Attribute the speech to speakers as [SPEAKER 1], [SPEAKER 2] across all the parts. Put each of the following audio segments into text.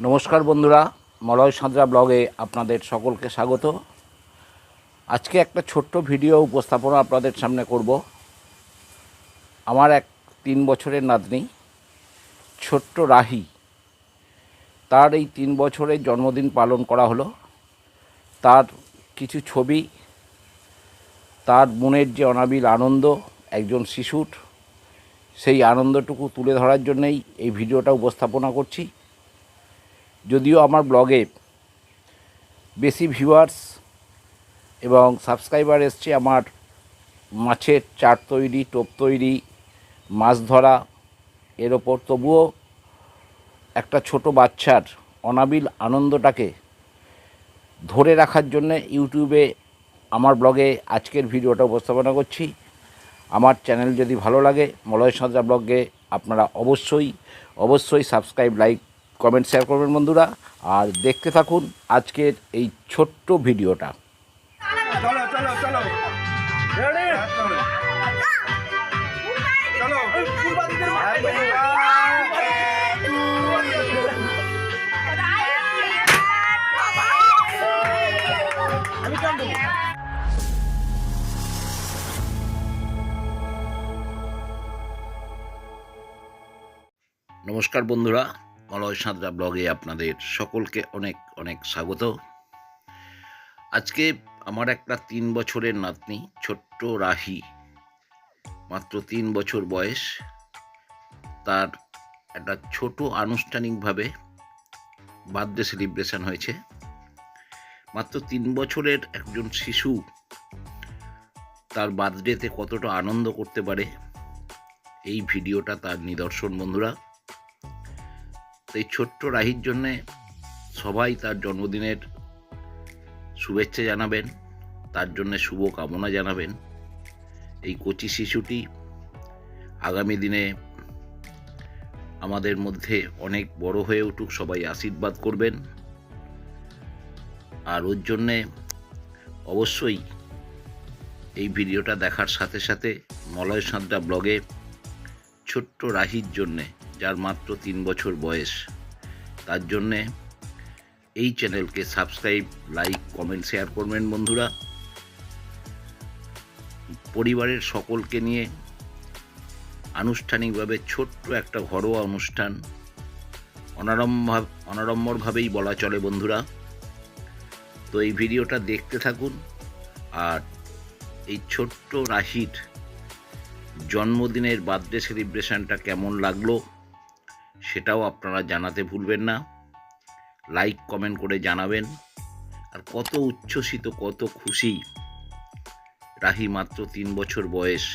[SPEAKER 1] নমস্কার বন্ধুরা, মলয় সাঁতরা ব্লগে আপনাদের সকলকে স্বাগত। আজকে একটা ছোট্ট ভিডিও উপস্থাপনা আপনাদের সামনে করব। আমার এক 3 বছরের নাতনি ছোট্ট রাহি, তার এই 3 বছরের জন্মদিন পালন করা হলো। তার কিছু ছবি, তার মনের যে অনাবিল আনন্দ একজন শিশুর, সেই আনন্দটুকু তুলে ধরার জন্যই এই ভিডিওটা উপস্থাপনা করছি। যদিও আমার ব্লগে বেশি ভিউয়ার্স এবং সাবস্ক্রাইবার এসছে আমার মাছের চাট তৈরি, টোপ তৈরি, মাছ ধরা এর ওপর, তবুও একটা ছোট বাচ্চার অনাবিল আনন্দটাকে ধরে রাখার জন্যে ইউটিউবে আমার ব্লগে আজকের ভিডিওটা উপস্থাপনা করছি। আমার চ্যানেল যদি ভালো লাগে, মলয় সাঁতরা ব্লগে, আপনারা অবশ্যই সাবস্ক্রাইব, লাইক, কমেন্ট, শেয়ার করবেন বন্ধুরা। আর দেখতে থাকুন আজকের এই ছোট্ট ভিডিওটা।
[SPEAKER 2] চলো চলো চলো রেডি চলো চলো আমি কাম দেব।
[SPEAKER 1] নমস্কার বন্ধুরা, মলয় সাঁতরা ব্লগে আপনাদের সকলকে অনেক অনেক স্বাগত। আজকে আমার একটা 3 বছরের নাতনি ছোট্ট রাহি, মাত্র 3 বছর বয়স, তার একটা ছোট আনুষ্ঠানিকভাবে বার্থডে সেলিব্রেশন হয়েছে। মাত্র 3 বছরের একজন শিশু তার বার্থডেতে কতটা আনন্দ করতে পারে, এই ভিডিওটা তার নিদর্শন বন্ধুরা। এই ছোট্ট রাহির জন্যে সবাই তার জন্মদিনের শুভেচ্ছা জানাবেন, তার জন্যে শুভ কামনা জানাবেন। এই কচি শিশুটি আগামী দিনে আমাদের মধ্যে অনেক বড় হয়ে উঠুক, সবাই আশীর্বাদ করবেন। আর ওর জন্যে অবশ্যই এই ভিডিওটা দেখার সাথে সাথে মলয় সাঁতরা ব্লগে ছোট্ট রাহির জন্যে, যার মাত্র 3 বছর বয়স, তার জন্যে এই চ্যানেলকে সাবস্ক্রাইব, লাইক, কমেন্ট, শেয়ার করবেন বন্ধুরা। পরিবারের সকলকে নিয়ে আনুষ্ঠানিকভাবে ছোট্ট একটা ঘরোয়া অনুষ্ঠান, অনাড়ম্বরভাবেই বলা চলে বন্ধুরা। তো এই ভিডিওটা দেখতে থাকুন। আর এই ছোট্ট রাহির জন্মদিনের বার্থডে সেলিব্রেশনটা কেমন লাগলো সেটাও আপনারা জানাতে ভুলবেন না। লাইক, কমেন্ট করে জানাবেন। আর কত উচ্ছ্বসিত, কত খুশি রাহি, মাত্র 3 বছর বয়স,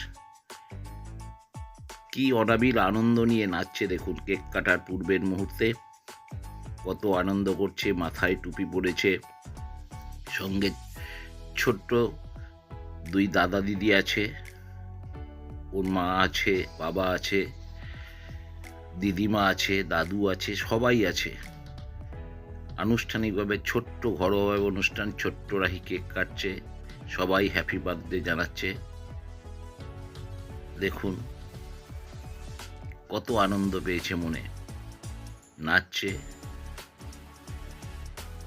[SPEAKER 1] কি অনাবিল আনন্দ নিয়ে নাচছে দেখুন। কেক কাটার পূর্বের মুহূর্তে কত আনন্দ করছে, মাথায় টুপি পরেছে, সঙ্গে ছোট্ট 2 দাদা দিদি আছে, ওর মা আছে, বাবা আছে, দিদিমা আছে, দাদু আছে, সবাই আছে। আনুষ্ঠানিকভাবে ছোট্ট ঘরোয়া অনুষ্ঠান, ছোট্ট রাহি কেক কাটছে, সবাই হ্যাপি বার্থডে জানাচ্ছে। দেখুন কত আনন্দ পেয়েছে মনে, নাচছে,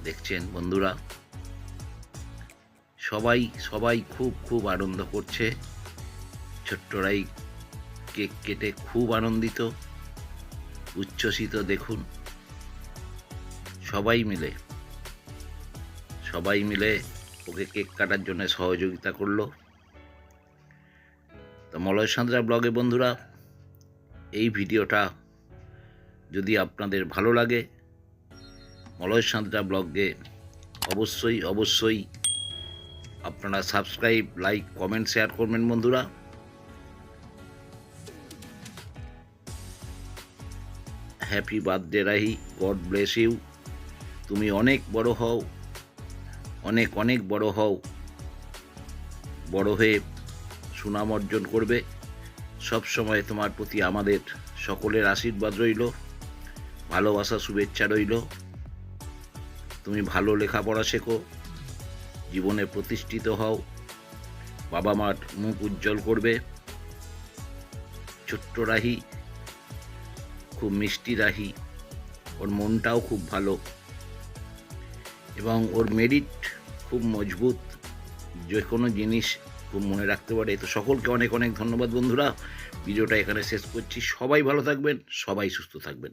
[SPEAKER 1] দেখছেন বন্ধুরা। সবাই খুব আনন্দ করছে। ছোট্ট রাহি কেক কেটে খুব আনন্দিত, উচ্ছ্বসিত। দেখুন সবাই মিলে ওকে কেক কাটার জন্য সহযোগিতা করলো। তো মলয় সাঁতরা ব্লগে বন্ধুরা, এই ভিডিওটা যদি আপনাদের ভালো লাগে, মলয় সাঁতরা ব্লগে অবশ্যই আপনারা সাবস্ক্রাইব, লাইক, কমেন্ট, শেয়ার করবেন বন্ধুরা। Happy birthday Rahi, God bless you. তুমি অনেক বড় হও, অনেক বড় হও, বড় হয়ে সুনাম অর্জন করবে। সব সময় তোমার প্রতি আমাদের সকলের আশীর্বাদ রইল, ভালোবাসা, শুভেচ্ছা রইল। তুমি ভালো লেখাপড়া শেখো, জীবনে প্রতিষ্ঠিত হও, বাবা মার মুখ উজ্জ্বল করবে। ছোট্ট রাহি, খুব মিষ্টি রাহি, ওর মনটাও খুব ভালো এবং ওর মেরিট খুব মজবুত, যে কোনো জিনিস খুব মনে রাখতে পারে। তো সকলকে অনেক অনেক ধন্যবাদ বন্ধুরা। ভিডিওটা এখানে শেষ করছি। সবাই ভালো থাকবেন, সবাই সুস্থ থাকবেন।